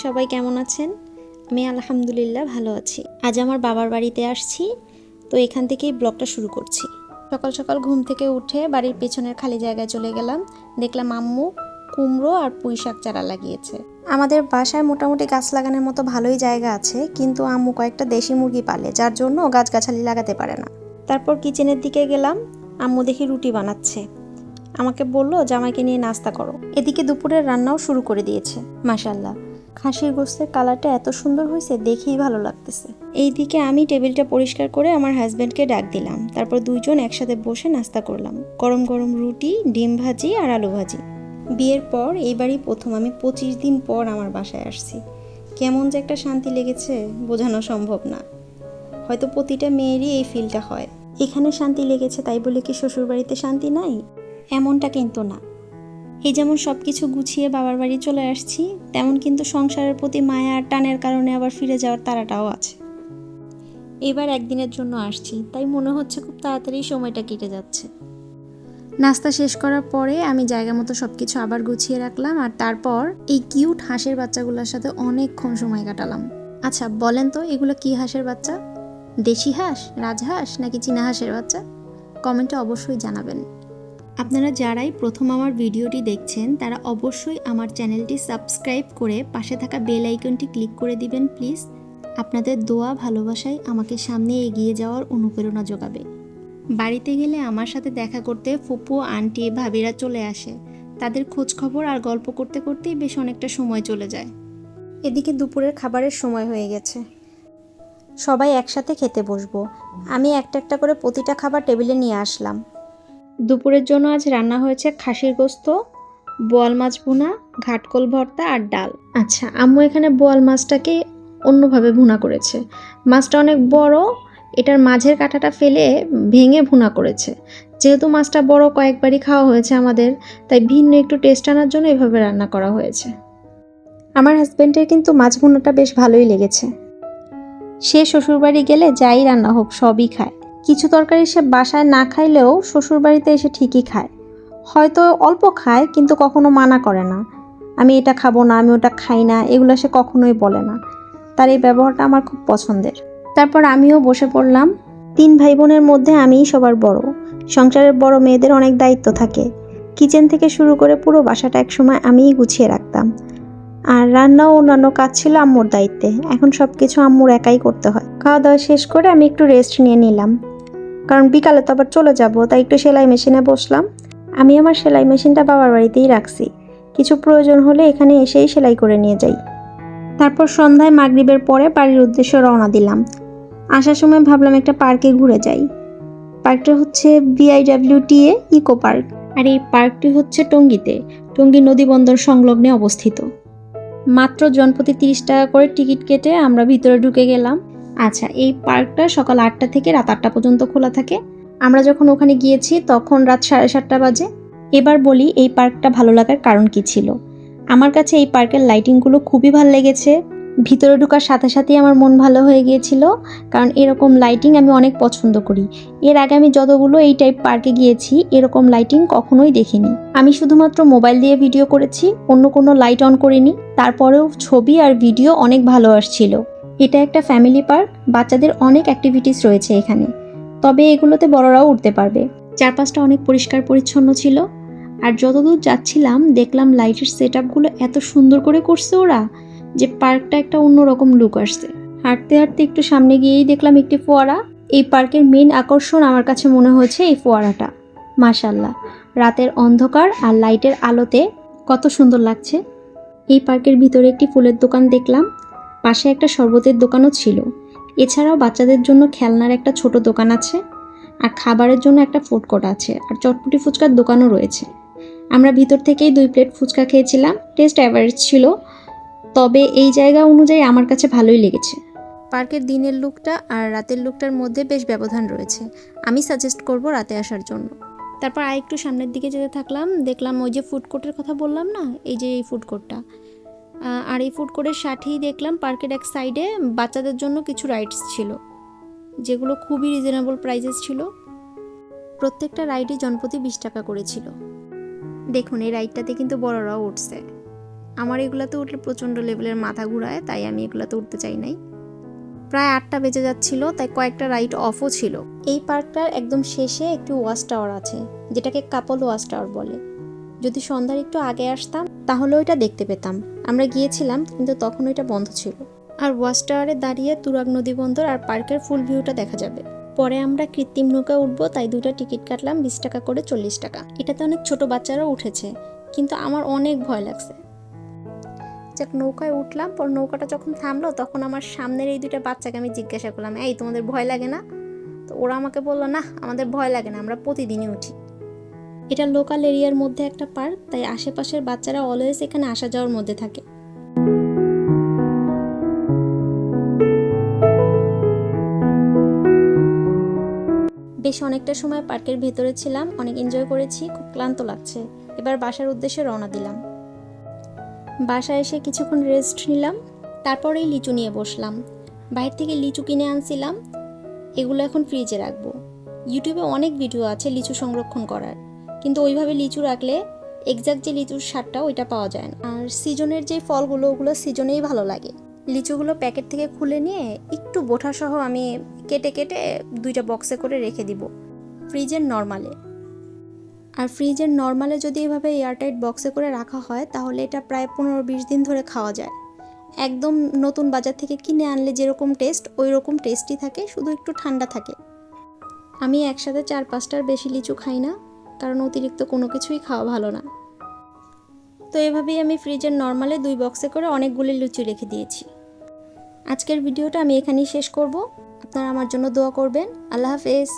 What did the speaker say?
সবাই কেমন আছেন? আমি আলহামদুলিল্লাহ ভালো আছি। আজ আমার বাবার বাড়িতে আসছি, তো এখান থেকেই ব্লগটা শুরু করছি। সকাল সকাল ঘুম থেকে উঠে বাড়ির পেছনের খালি জায়গায় চলে গেলাম। দেখলাম আম্মু কুমড়ো আর পুঁই শাক চারা লাগিয়েছে। আমাদের বাসায় মোটামুটি গাছ লাগানোর মতো ভালোই জায়গা আছে, কিন্তু আম্মু কয়েকটা দেশি মুরগি পালে, যার জন্য গাছগাছালি লাগাতে পারে না। তারপর কিচেনের দিকে গেলাম, আম্মু দেখি রুটি বানাচ্ছে। আমাকে বলল জামাইকে নিয়ে নাস্তা করো। এদিকে দুপুরের রান্নাও শুরু করে দিয়েছে। মাশাআল্লাহ, খাসির গোশতের কালারটা এত সুন্দর হয়েছে, দেখেই ভালো লাগতেছে। এইদিকে আমি টেবিলটা পরিষ্কার করে আমার হাজব্যান্ডকে ডাক দিলাম। তারপর দুইজন একসাথে বসে নাস্তা করলাম। গরম গরম রুটি, ডিম ভাজি আর আলু ভাজি। বিয়ের পর এইবারই প্রথম আমি 25 দিন পর আমার বাসায় আসছি। কেমন যে একটা শান্তি লেগেছে বোঝানো সম্ভব না। হয়তো প্রতিটা মেয়েরই এই ফিলটা হয়। এখানে শান্তি লেগেছে তাই বলে কি শ্বশুরবাড়িতে শান্তি নাই? এমনটা কিন্তু না। এই যেমন সব কিছু গুছিয়ে বাবার বাড়ি চলে আসছি, তেমন কিন্তু সংসারের প্রতি মায়া আর টানের কারণে আবার ফিরে যাওয়ার তাড়াটাও আছে। এবার একদিনের জন্য আসছি, তাই মনে হচ্ছে খুব তাড়াতাড়ি সময়টা কেটে যাচ্ছে। নাস্তা শেষ করার পরে আমি জায়গা মতো সব কিছু আবার গুছিয়ে রাখলাম, আর তারপর এই কিউট হাঁসের বাচ্চাগুলোর সাথে অনেকক্ষণ সময় কাটালাম। আচ্ছা বলেন তো, এগুলো কি হাঁসের বাচ্চা? দেশি হাঁস, রাজহাঁস নাকি চীনা হাঁসের বাচ্চা? কমেন্টে অবশ্যই জানাবেন। আপনারা যারাই প্রথম আমার ভিডিওটি দেখছেন তারা অবশ্যই আমার চ্যানেলটি সাবস্ক্রাইব করে পাশে থাকা বেল আইকনটি ক্লিক করে দিবেন প্লিজ। আপনাদের দোয়া ভালোবাসায় আমাকে সামনে এগিয়ে যাওয়ার অনুপ্রেরণা যোগাবে। বাড়িতে গেলে আমার সাথে দেখা করতে ফুপু, আন্টি, ভাবিরা চলে আসে। তাদের খোঁজ খবর আর গল্প করতে করতেই বেশ অনেকটা সময় চলে যায়। এদিকে দুপুরের খাবারের সময় হয়ে গেছে, সবাই একসাথে খেতে বসবো। আমি একটা একটা করে প্রতিটা খাবার টেবিলে নিয়ে আসলাম। দুপুরের জন্য আজ রান্না হয়েছে খাসির গোশত, বোয়াল মাছ ভুনা, ঘাটকোল ভর্তা আর ডাল। আচ্ছা, আম্মু এখানে বোয়াল মাছটাকে অন্যভাবে ভুনা করেছে। মাছটা অনেক বড়, এটার মাঝের কাঁটাটা ফেলে ভেঙে ভুনা করেছে। যেহেতু মাছটা বড়, কয়েকবারই খাওয়া হয়েছে আমাদের, তাই ভিন্ন একটু টেস্ট আনার জন্য এভাবে রান্না করা হয়েছে। আমার হাজব্যান্ডের কিন্তু মাছ ভুনাটা বেশ ভালোই লেগেছে। সে শ্বশুরবাড়ি গেলে যাই রান্না হোক সবই খায়। কিছু তরকারি সে বাসায় না খাইলেও শ্বশুরবাড়িতে এসে ঠিকই খায়। হয়তো অল্প খায়, কিন্তু কখনো মানা করে না। আমি এটা খাবো না, আমি ওটা খাই না, এগুলো সে কখনোই বলে না। তার এই ব্যবহারটা আমার খুব পছন্দের। তারপর আমিও বসে পড়লাম। 3 ভাই বোনের মধ্যে আমিই সবার বড়। সংসারের বড় মেয়েদের অনেক দায়িত্ব থাকে। কিচেন থেকে শুরু করে পুরো বাসাটা একসময় আমিই গুছিয়ে রাখতাম। আর রান্না ও অন্যান্য কাজ ছিল আম্মুর দায়িত্বে। এখন সব কিছু আম্মুর একাই করতে হয়। খাওয়া দাওয়া শেষ করে আমি একটু রেস্ট নিয়ে নিলাম, কারণ বিকালে তো আবার চলে যাব, তাই একটু সেলাই মেশিনে বসলাম। আমি আমার সেলাই মেশিনটা বাবার বাড়িতেই রাখছি, কিছু প্রয়োজন হলে এখানে এসেই সেলাই করে নিয়ে যাই। তারপর সন্ধ্যায় মাগরিবের পরে বাড়ির উদ্দেশ্যে রওনা দিলাম। আসার সময় ভাবলাম একটা পার্কে ঘুরে যাই। পার্কটা হচ্ছে BIWTA ইকো পার্ক, আর এই পার্কটি হচ্ছে টঙ্গীতে, টঙ্গী নদীবন্দর সংলগ্নে অবস্থিত। মাত্র জনপ্রতি 30 টাকা করে টিকিট কেটে আমরা ভিতরে ঢুকে গেলাম। আচ্ছা, এই পার্কটা সকাল 8টা থেকে রাত 8টা পর্যন্ত খোলা থাকে। আমরা যখন ওখানে গিয়েছি তখন রাত 7:30 বাজে। এবার বলি এই পার্কটা ভালো লাগার কারণ কি ছিল। আমার কাছে এই পার্কের লাইটিংগুলো খুবই ভালো লেগেছে। ভিতরে ঢোকার সাথে সাথেই আমার মন ভালো হয়ে গিয়েছিল, কারণ এরকম লাইটিং আমি অনেক পছন্দ করি। এর আগে আমি যতগুলো এই টাইপ পার্কে গিয়েছি এরকম লাইটিং কখনোই দেখিনি। আমি শুধুমাত্র মোবাইল দিয়ে ভিডিও করেছি, অন্য কোনো লাইট অন করিনি। তারপরেও ছবি আর ভিডিও অনেক ভালো আসছিল। এটা একটা ফ্যামিলি পার্ক, বাচ্চাদের অনেক অ্যাক্টিভিটিস রয়েছে এখানে, তবে এগুলোতে বড়রাও উঠতে পারবে। চারপাশটা অনেক পরিষ্কার পরিচ্ছন্ন ছিল। আর যতদূর যাচ্ছিলাম দেখলাম লাইটের সেটআপগুলো এত সুন্দর করে করছে ওরা, যে পার্কটা একটা অন্যরকম লুক আসছে। হাঁটতে হাঁটতে একটু সামনে গিয়েই দেখলাম একটি ফোয়ারা। এই পার্কের মেইন আকর্ষণ আমার কাছে মনে হয়েছে এই ফোয়ারাটা। মাশাআল্লাহ, রাতের অন্ধকার আর লাইটের আলোতে কত সুন্দর লাগছে। এই পার্কের ভিতরে একটি ফুলের দোকান দেখলাম, পাশে একটা শরবতের দোকানও ছিল। এছাড়াও বাচ্চাদের জন্য খেলনার একটা ছোট দোকান আছে, আর খাবারের জন্য একটা ফুড কোর্ট আছে, আর চটপটি ফুচকার দোকানও রয়েছে। আমরা ভিতর থেকেই 2 প্লেট ফুচকা খেয়েছিলাম, টেস্ট অ্যাভারেজ ছিল, তবে এই জায়গা অনুযায়ী আমার কাছে ভালোই লেগেছে। পার্কের দিনের লুকটা আর রাতের লুকটার মধ্যে বেশ ব্যবধান রয়েছে। আমি সাজেস্ট করব রাতে আসার জন্য। তারপর একটু সামনের দিকে যেতে থাকলাম, দেখলাম ওই যে ফুড কোর্টের কথা বললাম না, এই যে এই ফুড কোর্টটা। আর এই ফুড কোর্টের সাথেই দেখলাম পার্কের এক সাইডে বাচ্চাদের জন্য কিছু রাইডস ছিল, যেগুলো খুবই রিজনেবল প্রাইসেস ছিল। প্রত্যেকটা রাইডই জনপ্রতি 20 টাকা করেছিল। দেখুন এই রাইডটাতে কিন্তু বড়রাও উঠছে। আমার এগুলাতে উঠলে প্রচণ্ড লেভেলের মাথা ঘুরায়, তাই আমি এগুলাতে উঠতে চাই নাই। প্রায় 8টা বেজে যাচ্ছিল, তাই কয়েকটা রাইড অফও ছিল। এই পার্কটার একদম শেষে একটি ওয়াচ টাওয়ার আছে, যেটাকে কাপল ওয়াচ টাওয়ার বলে। যদি সন্ধ্যার একটু আগে আসতাম তাহলে ওইটা দেখতে পেতাম। আমরা গিয়েছিলাম কিন্তু তখন ওইটা বন্ধ ছিল। আর ওয়াচ টাওয়ারে দাঁড়িয়ে তুরাগ নদী বন্দর আর পার্কের ফুল ভিউটা দেখা যাবে। পরে আমরা কৃত্রিম নৌকায় উঠবো, তাই 2টা টিকিট কাটলাম 20 টাকা করে, 40 টাকা। এটাতে অনেক ছোট বাচ্চারাও উঠেছে, কিন্তু আমার অনেক ভয় লাগছে। যাক, নৌকায় উঠলাম। পর নৌকাটা যখন থামলো তখন আমার সামনের এই 2টা বাচ্চাকে আমি জিজ্ঞাসা করলাম, এই তোমাদের ভয় লাগে না? তো ওরা আমাকে বললো, না আমাদের ভয় লাগে না, আমরা প্রতিদিনই উঠি। এটা লোকাল এরিয়ার মধ্যে একটা পার্ক, তাই আশেপাশের বাচ্চারা অলওয়েজ এখানে আসা যাওয়ার মধ্যে থাকে। বেশ অনেকটা সময় পার্কের ভেতরে ছিলাম, অনেক এনজয় করেছি, খুব ক্লান্ত লাগছে। এবার বাসার উদ্দেশ্যে রওনা দিলাম। বাসায় এসে কিছুক্ষণ রেস্ট নিলাম, তারপরেই লিচু নিয়ে বসলাম। বাইরে থেকে লিচু কিনে আনছিলাম, এগুলো এখন ফ্রিজে রাখবো। ইউটিউবে অনেক ভিডিও আছে লিচু সংরক্ষণ করার, কিন্তু ওইভাবে লিচু রাখলে এক্সাক্ট যে লিচুর স্বাদটা ওইটা পাওয়া যায় না। আর সিজনের যে ফলগুলো ওগুলো সিজনেই ভালো লাগে। লিচুগুলো প্যাকেট থেকে খুলে নিয়ে একটু বোঠা সহ আমি কেটে কেটে 2টা বক্সে করে রেখে দিব ফ্রিজের নর্মালে। আর ফ্রিজের নর্মালে যদি এভাবে এয়ারটাইট বক্সে করে রাখা হয় তাহলে এটা প্রায় 15-20 দিন ধরে খাওয়া যায়। একদম নতুন বাজার থেকে কিনে আনলে যেরকম টেস্ট ওই রকম টেস্টই থাকে, শুধু একটু ঠান্ডা থাকে। আমি একসাথে 4-5টার বেশি লিচু খাই না, কারণ অতিরিক্ত কোনো কিছুই খাওয়া ভালো না। তো এভাবেই আমি ফ্রিজের নর্মালে 2 বক্সে করে অনেকগুলি লিচু রেখে দিয়েছি। আজকের ভিডিওটা আমি এখানেই শেষ করব। আপনারা আমার জন্য দোয়া করবেন। আল্লাহ হাফেজ।